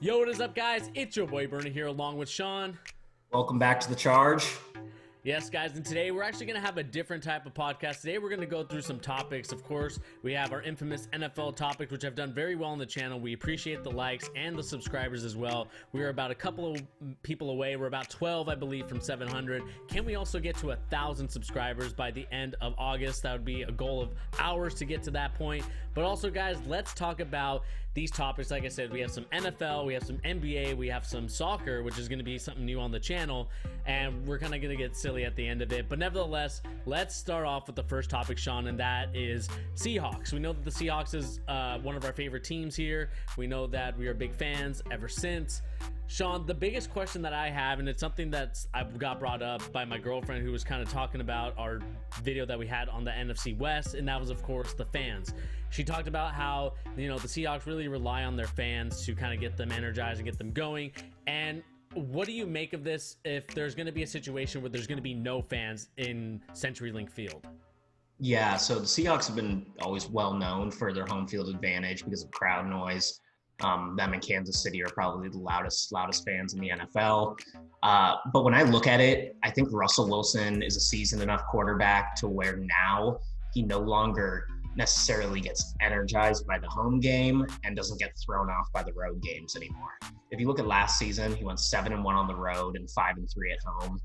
Yo, what is up, guys? It's your boy Bernie here along with Sean. Welcome back to the charge. Yes, guys, and today we're actually going to have a different type of podcast. Today we're going to go through some topics. Of course, we have our infamous NFL topic, which I've done very well on the channel. We appreciate the likes and the subscribers as well. We are about a couple of people away. We're about 12, I believe, from 700. Can we also get to 1,000 subscribers by the end of August? That would be a goal of ours to get to that point. But also, guys, let's talk about these topics. Like I said, we have some NFL, we have some NBA, we have some soccer, which is going to be something new on the channel, and we're kind of going to get silly at the end of it. But nevertheless, let's start off with the first topic, Sean, and that is Seahawks. We know that the Seahawks is one of our favorite teams here. We know that we are big fans ever since. Sean, the biggest question that I have, and it's something that I've got brought up by my girlfriend who was kind of talking about our video that we had on the NFC West, and that was, of course, the fans. She talked about how, the Seahawks really rely on their fans to kind of get them energized and get them going. And what do you make of this if there's going to be a situation where there's going to be no fans in CenturyLink Field? Yeah, so the Seahawks have been always well known for their home field advantage because of crowd noise. Them in Kansas City are probably the loudest fans in the NFL. But when I look at it, I think Russell Wilson is a seasoned enough quarterback to where now he no longer necessarily gets energized by the home game and doesn't get thrown off by the road games anymore. If you look at last season, he went 7-1 on the road and 5-3 at home.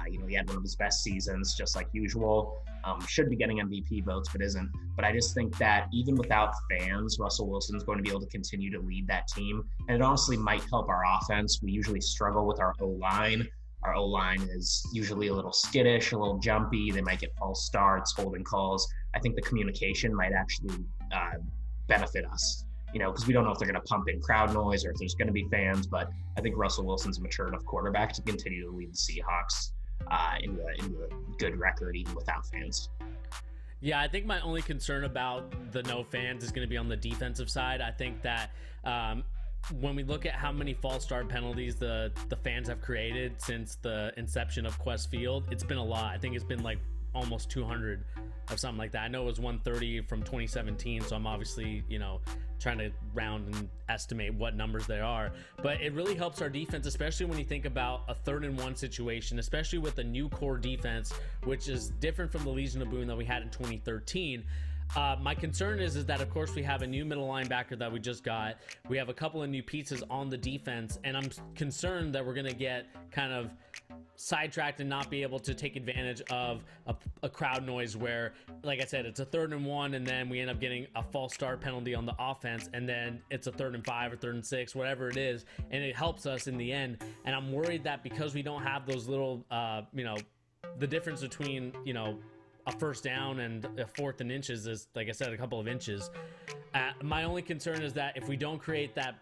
He had one of his best seasons, just like usual. Should be getting MVP votes, but isn't. But I just think that even without fans, Russell Wilson's going to be able to continue to lead that team. And it honestly might help our offense. We usually struggle with our O-line. Our O-line is usually a little skittish, a little jumpy. They might get false starts, holding calls. I think the communication might actually benefit us, because we don't know if they're going to pump in crowd noise or if there's going to be fans. But I think Russell Wilson's a mature enough quarterback to continue to lead the Seahawks into a good record even without fans. Yeah, I think my only concern about the no fans is going to be on the defensive side. I think that when we look at how many false start penalties the fans have created since the inception of Quest Field, it's been a lot. I think it's been like almost 200 or something like that. I know it was 130 from 2017, so I'm obviously, trying to round and estimate what numbers they are. But it really helps our defense, especially when you think about a 3rd-and-1 situation, especially with a new core defense, which is different from the Legion of Boom that we had in 2013. My concern is that, of course, we have a new middle linebacker that we just got. We have a couple of new pieces on the defense, and I'm concerned that we're going to get kind of sidetracked and not be able to take advantage of a crowd noise where, like I said, it's a 3rd-and-1, and then we end up getting a false start penalty on the offense, and then it's a 3rd-and-5 or 3rd-and-6, whatever it is, and it helps us in the end. And I'm worried that because we don't have those little, the difference between, a first down and a 4th and inches is, like I said, a couple of inches. My only concern is that if we don't create that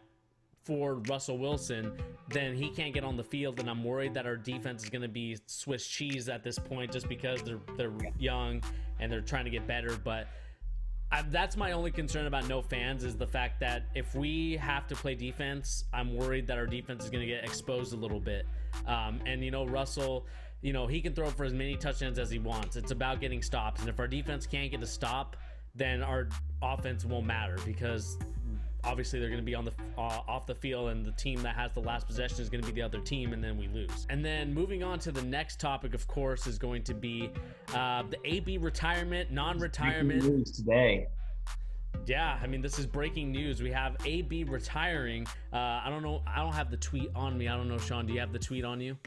for Russell Wilson, then he can't get on the field, and I'm worried that our defense is going to be Swiss cheese at this point just because they're young and they're trying to get better. But that's my only concern about no fans, is the fact that if we have to play defense, I'm worried that our defense is going to get exposed a little bit. Russell, he can throw for as many touchdowns as he wants. It's about getting stops. And if our defense can't get a stop, then our offense won't matter, because obviously they're going to be on the off the field, and the team that has the last possession is going to be the other team, and then we lose. And then moving on to the next topic, of course, is going to be the AB retirement, non-retirement. News today. Yeah, I mean, this is breaking news. We have AB retiring. I don't know. I don't have the tweet on me. I don't know, Sean, do you have the tweet on you?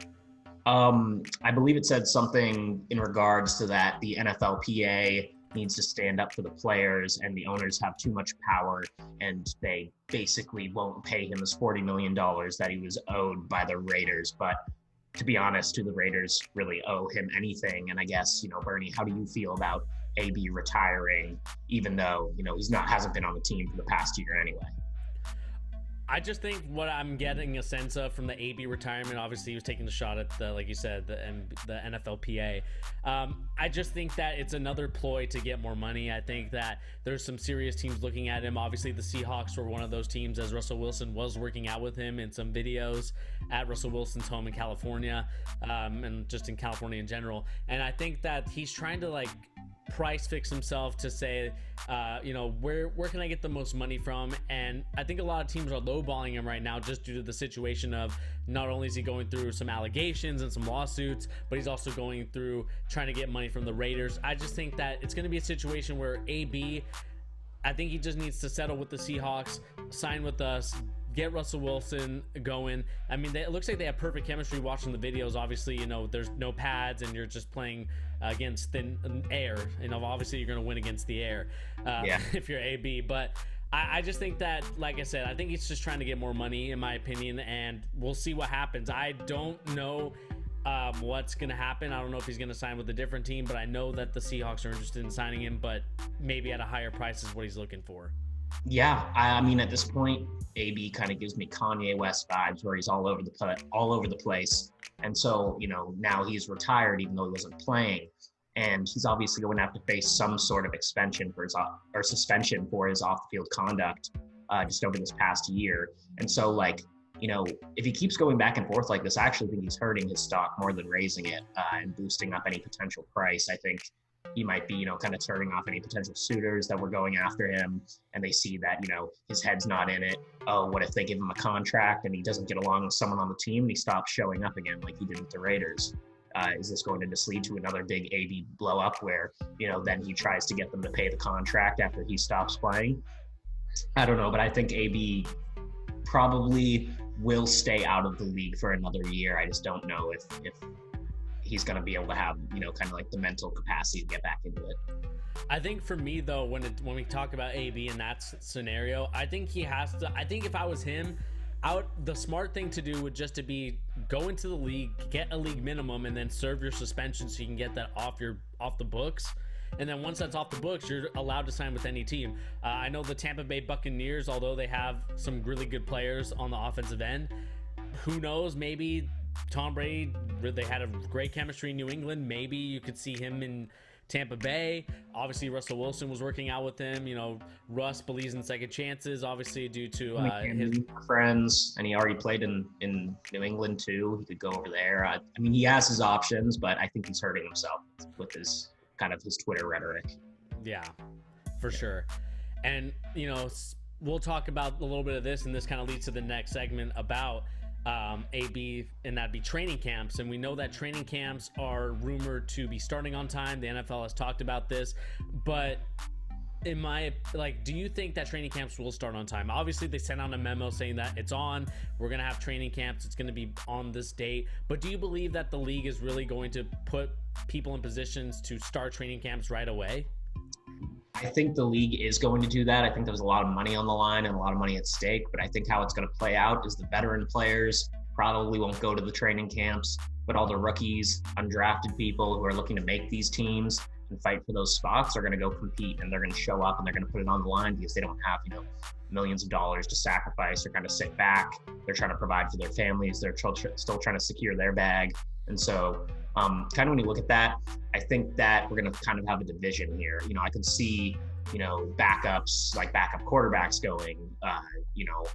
I believe it said something in regards to that the NFLPA needs to stand up for the players, and the owners have too much power, and they basically won't pay him his $40 million that he was owed by the Raiders. But to be honest, do the Raiders really owe him anything? And I guess, Bernie, how do you feel about AB retiring, even though, hasn't been on the team for the past year anyway? I just think what I'm getting a sense of from the AB retirement, obviously he was taking the shot at like you said, the NFLPA. I just think that it's another ploy to get more money. I think that there's some serious teams looking at him. Obviously the Seahawks were one of those teams, as Russell Wilson was working out with him in some videos at Russell Wilson's home in California, and just in California in general. And I think that he's trying to price fix himself to say, where can I get the most money from? And I think a lot of teams are lowballing him right now just due to the situation of not only is he going through some allegations and some lawsuits, but he's also going through trying to get money from the Raiders. I just think that it's going to be a situation where I think he just needs to settle with the Seahawks, sign with us, get Russell Wilson going. I mean, it looks like they have perfect chemistry watching the videos. Obviously, there's no pads and you're just playing against thin air. Obviously you're going to win against the air if you're AB. But I just think that, like I said, I think he's just trying to get more money, in my opinion, and we'll see what happens. I don't know what's going to happen. I don't know if he's going to sign with a different team, but I know that the Seahawks are interested in signing him, but maybe at a higher price is what he's looking for. Yeah, I mean, at this point, AB kind of gives me Kanye West vibes, where he's all over the place. And so, now he's retired, even though he wasn't playing, and he's obviously going to have to face some sort of suspension for his off-the-field conduct just over this past year. And so, if he keeps going back and forth like this, I actually think he's hurting his stock more than raising it and boosting up any potential price. I think he might be, kind of turning off any potential suitors that were going after him, and they see that, his head's not in it. Oh, what if they give him a contract and he doesn't get along with someone on the team and he stops showing up again like he did with the Raiders? Is this going to just lead to another big AB blow up where, then he tries to get them to pay the contract after he stops playing? I don't know, but I think AB probably will stay out of the league for another year. I just don't know if he's going to be able to have, kind of like the mental capacity to get back into it. I think for me, though, when we talk about AB in that scenario, I think he has to. I think if I was him, the smart thing to do would just to be go into the league, get a league minimum, and then serve your suspension so you can get that off the books. And then once that's off the books, you're allowed to sign with any team. I know the Tampa Bay Buccaneers, although they have some really good players on the offensive end, who knows, maybe Tom Brady, they had a great chemistry in New England. Maybe you could see him in Tampa Bay. Obviously, Russell Wilson was working out with him. Russ believes in second chances, obviously, due to his friends, and he already played in New England too. He could go over there. I mean, he has his options, but I think he's hurting himself with his Twitter rhetoric. Yeah, for sure. And, we'll talk about a little bit of this, and this kind of leads to the next segment about AB, and that'd be training camps. And we know that training camps are rumored to be starting on time. The NFL has talked about this, but do you think that training camps will start on time? Obviously, they sent out a memo saying that it's on. We're going to have training camps. It's going to be on this date. But do you believe that the league is really going to put people in positions to start training camps right away? I think the league is going to do that. I think there's a lot of money on the line and a lot of money at stake, but I think how it's going to play out is the veteran players probably won't go to the training camps, but all the rookies, undrafted people who are looking to make these teams and fight for those spots are going to go compete, and they're going to show up and they're going to put it on the line because they don't have, millions of dollars to sacrifice or kind of sit back. They're trying to provide for their families. They're still trying to secure their bag. And so kind of when you look at that, I think that we're going to kind of have a division here. I can see, backups, like backup quarterbacks going,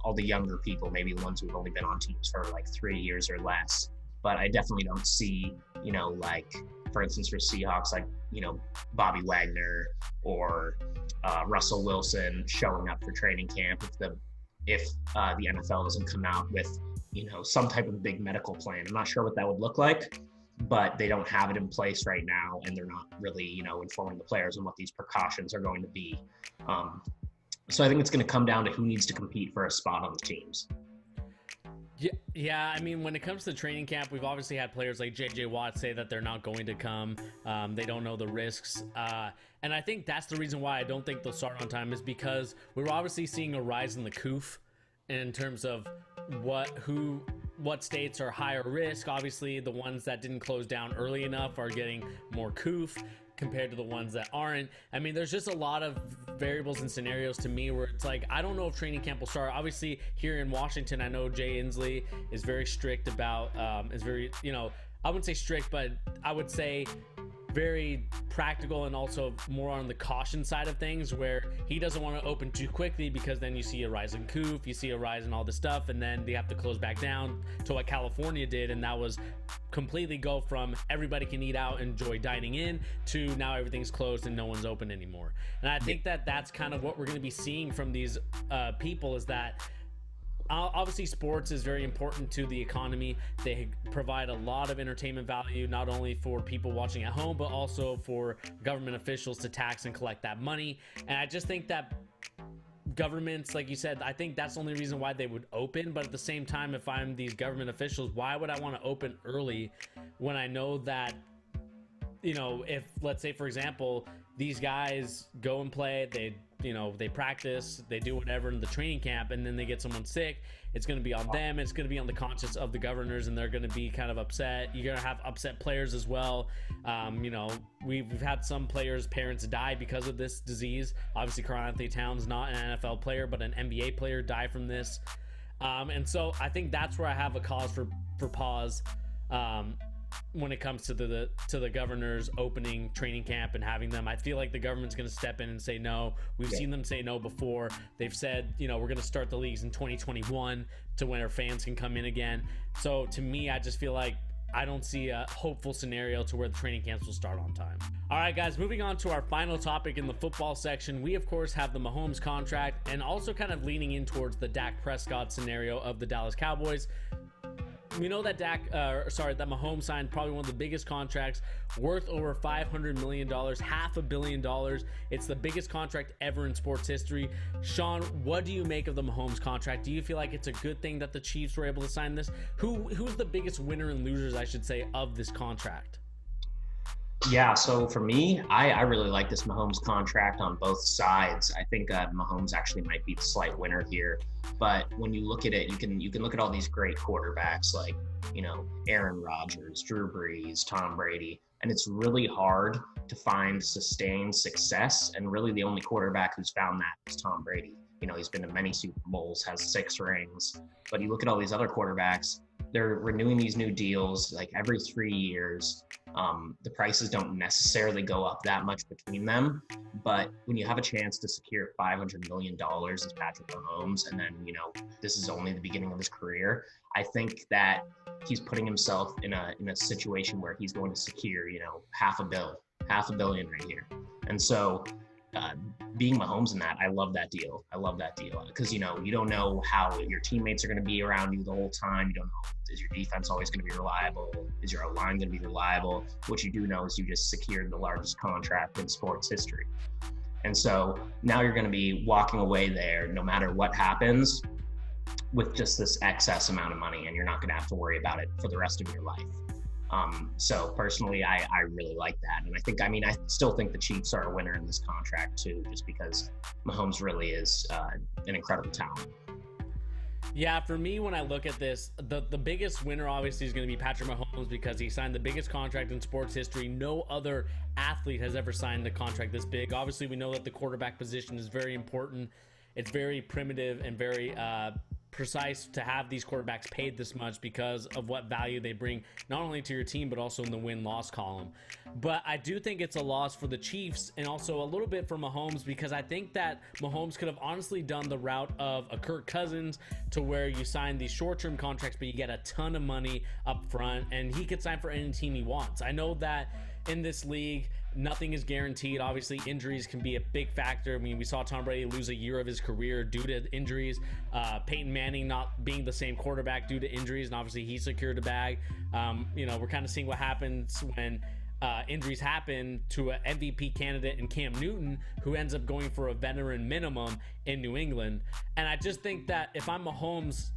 all the younger people, maybe the ones who've only been on teams for like 3 years or less. But I definitely don't see, for instance, for Seahawks, Bobby Wagner or Russell Wilson showing up for training camp if the NFL doesn't come out with, some type of big medical plan. I'm not sure what that would look like, but they don't have it in place right now, and they're not really, informing the players on what these precautions are going to be. So I think it's going to come down to who needs to compete for a spot on the teams. Yeah. I mean, when it comes to training camp, we've obviously had players like J.J. Watt say that they're not going to come. They don't know the risks. And I think that's the reason why I don't think they'll start on time, is because we're obviously seeing a rise in the COOF in terms of what states are higher risk. Obviously, the ones that didn't close down early enough are getting more COOF compared to the ones that aren't. I mean, there's just a lot of variables and scenarios to me where it's like, I don't know if training camp will start. Obviously, here in Washington, I know Jay Inslee is very strict about, I wouldn't say strict, but I would say very practical and also more on the caution side of things, where he doesn't want to open too quickly because then you see a rise in COOF, you see a rise in all this stuff, and then they have to close back down to what California did, and that was completely go from everybody can eat out and enjoy dining in to now everything's closed and no one's open anymore. And I think that that's kind of what we're going to be seeing from these people, is that obviously sports is very important to the economy. They provide a lot of entertainment value, not only for people watching at home, but also for government officials to tax and collect that money. And I just think that governments, like you said, I think that's the only reason why they would open. But at the same time, if I'm these government officials, why would I want to open early when I know that, you know, if, let's say, for example, these guys go and play, they practice, they do whatever in the training camp, and then they get someone sick, it's going to be on them, it's going to be on the conscience of the governors, and they're going to be kind of upset. You're going to have upset players as well. We've had some players' parents die because of this disease. Obviously, Karl-Anthony Towns, not an NFL player, but an NBA player, died from this. And so I think that's where I have a cause for pause. When it comes to the governors opening training camp and having them, I feel like the government's going to step in and say no. We've seen them say no before. They've said, we're going to start the leagues in 2021 to when our fans can come in again. So to me, I just feel like I don't see a hopeful scenario to where the training camps will start on time. All right, guys, moving on to our final topic in the football section. We, of course, have the Mahomes contract, and also kind of leaning in towards the Dak Prescott scenario of the Dallas Cowboys. We know that that Mahomes signed probably one of the biggest contracts, worth over $500 million, $500 million. It's the biggest contract ever in sports history. Sean, what do you make of the Mahomes contract? Do you feel like it's a good thing that the Chiefs were able to sign this? Who's the biggest winner and losers, I should say, of this contract? Yeah, so for me, I really like this Mahomes contract on both sides. I think Mahomes actually might be the slight winner here. But when you look at it, you can look at all these great quarterbacks like, Aaron Rodgers, Drew Brees, Tom Brady, and it's really hard to find sustained success. And really the only quarterback who's found that is Tom Brady. He's been to many Super Bowls, has 6 rings. But you look at all these other quarterbacks, they're renewing these new deals like every 3 years. The prices don't necessarily go up that much between them, but when you have a chance to secure $500 million as Patrick Mahomes, and then, this is only the beginning of his career, I think that he's putting himself in a situation where he's going to secure, $500 million right here. And so, being Mahomes in that, I love that deal because, you don't know how your teammates are going to be around you the whole time. You don't know, is your defense always going to be reliable? Is your line going to be reliable? What you do know is you just secured the largest contract in sports history. And so now you're going to be walking away there no matter what happens with just this excess amount of money, and you're not going to have to worry about it for the rest of your life. So personally, I really like that. And I still think the Chiefs are a winner in this contract too, just because Mahomes really is an incredible talent. Yeah, for me, when I look at this, the biggest winner obviously is going to be Patrick Mahomes because he signed the biggest contract in sports history. No other athlete has ever signed a contract this big. Obviously, we know that the quarterback position is very important. It's very primitive and very precise to have these quarterbacks paid this much because of what value they bring not only to your team but also in the win-loss column. But I do think it's a loss for the Chiefs and also a little bit for Mahomes, because I think that Mahomes could have honestly done the route of a Kirk Cousins, to where you sign these short-term contracts but you get a ton of money up front, and he could sign for any team he wants. I know that in this league, nothing is guaranteed. Obviously, injuries can be a big factor. I mean, we saw Tom Brady lose a year of his career due to injuries. Peyton Manning not being the same quarterback due to injuries, and obviously he secured a bag. We're kind of seeing what happens when injuries happen to an MVP candidate in Cam Newton, who ends up going for a veteran minimum in New England. And I just think that if I'm Mahomes,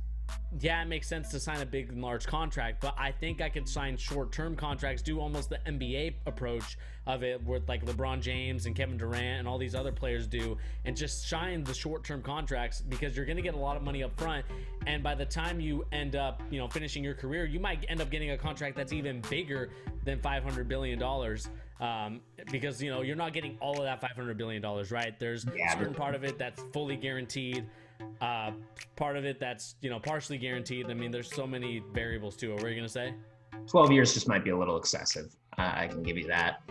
yeah, it makes sense to sign a big and large contract, but I think I could sign short-term contracts, do almost the NBA approach of it, with like LeBron James and Kevin Durant and all these other players do, and just shine the short-term contracts, because you're going to get a lot of money up front, and by the time you end up, finishing your career, you might end up getting a contract that's even bigger than $500 billion. Because you're not getting all of that $500 billion, right? There's a certain part of it that's fully guaranteed, part of it that's partially guaranteed. I mean, there's so many variables too. What were you gonna say? 12 years just might be a little excessive. I can give you that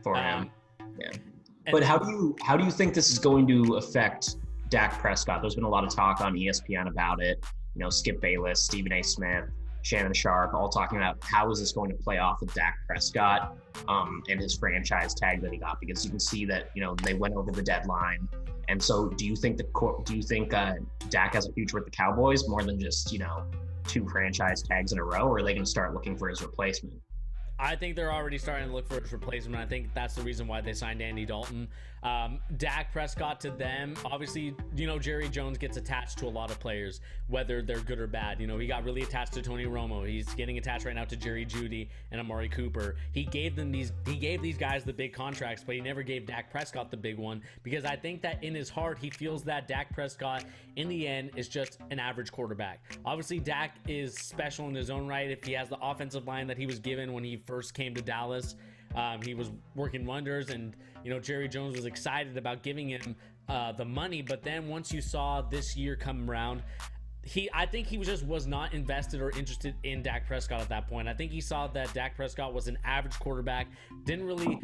for him. Yeah. But how do you think this is going to affect Dak Prescott? There's been a lot of talk on ESPN about it. You know, Skip Bayless, Stephen A. Smith, Shannon Sharp, all talking about how is this going to play off with Dak Prescott and his franchise tag that he got, because you can see that, you know, they went over the deadline. And so do you think Dak has a future with the Cowboys more than just, you know, 2 franchise tags in a row, or are they going to start looking for his replacement? I think they're already starting to look for his replacement. I think that's the reason why they signed Andy Dalton. Dak Prescott, to them, obviously, you know, Jerry Jones gets attached to a lot of players, whether they're good or bad. You know, he got really attached to Tony Romo. He's getting attached right now to Jerry Jeudy and Amari Cooper. He gave these guys the big contracts, but he never gave Dak Prescott the big one, because I think that in his heart, he feels that Dak Prescott, in the end, is just an average quarterback. Obviously, Dak is special in his own right. If he has the offensive line that he was given when he first came to Dallas, he was working wonders, and you know, Jerry Jones was excited about giving him the money. But then once you saw this year come around, I think he was not invested or interested in Dak Prescott at that point. I think he saw that Dak Prescott was an average quarterback, didn't really,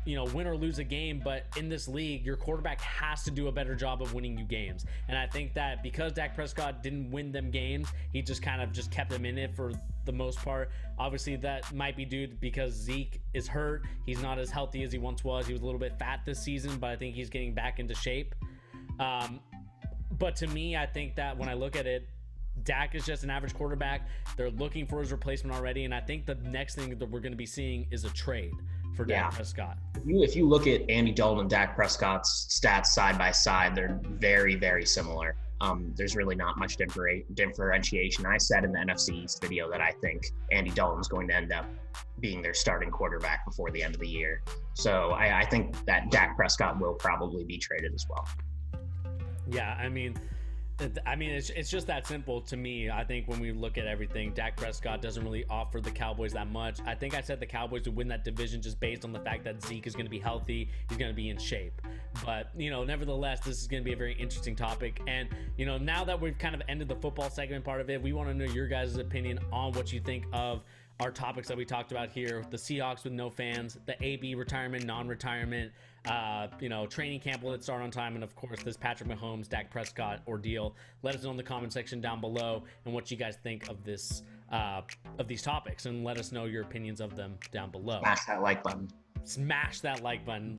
win or lose a game. But in this league, your quarterback has to do a better job of winning you games. And I think that because Dak Prescott didn't win them games, he just kind of just kept them in it for the most part. Obviously, that might be due because Zeke is hurt. He's not as healthy as he once was. He was a little bit fat this season, but I think he's getting back into shape. But to me, I think that when I look at it, Dak is just an average quarterback. They're looking for his replacement already, and I think the next thing that we're going to be seeing is a trade for Dak Prescott. If you look at Andy Dalton and Dak Prescott's stats side by side, they're very, very similar. There's really not much differentiation. I said in the NFC East video that I think Andy Dalton's going to end up being their starting quarterback before the end of the year. So I think that Dak Prescott will probably be traded as well. Yeah, I mean, it's just that simple to me. I think when we look at everything, Dak Prescott doesn't really offer the Cowboys that much. I think I said the Cowboys would win that division just based on the fact that Zeke is going to be healthy. He's going to be in shape. But, you know, nevertheless, this is going to be a very interesting topic. And, you know, now that we've kind of ended the football segment part of it, we want to know your guys' opinion on what you think of our topics that we talked about here: the Seahawks with no fans, the AB retirement, non-retirement, training camp will it start on time, and of course this Patrick Mahomes, Dak Prescott ordeal. Let us know in the comment section down below and what you guys think of this of these topics, and let us know your opinions of them down below. Smash that like button. Smash that like button.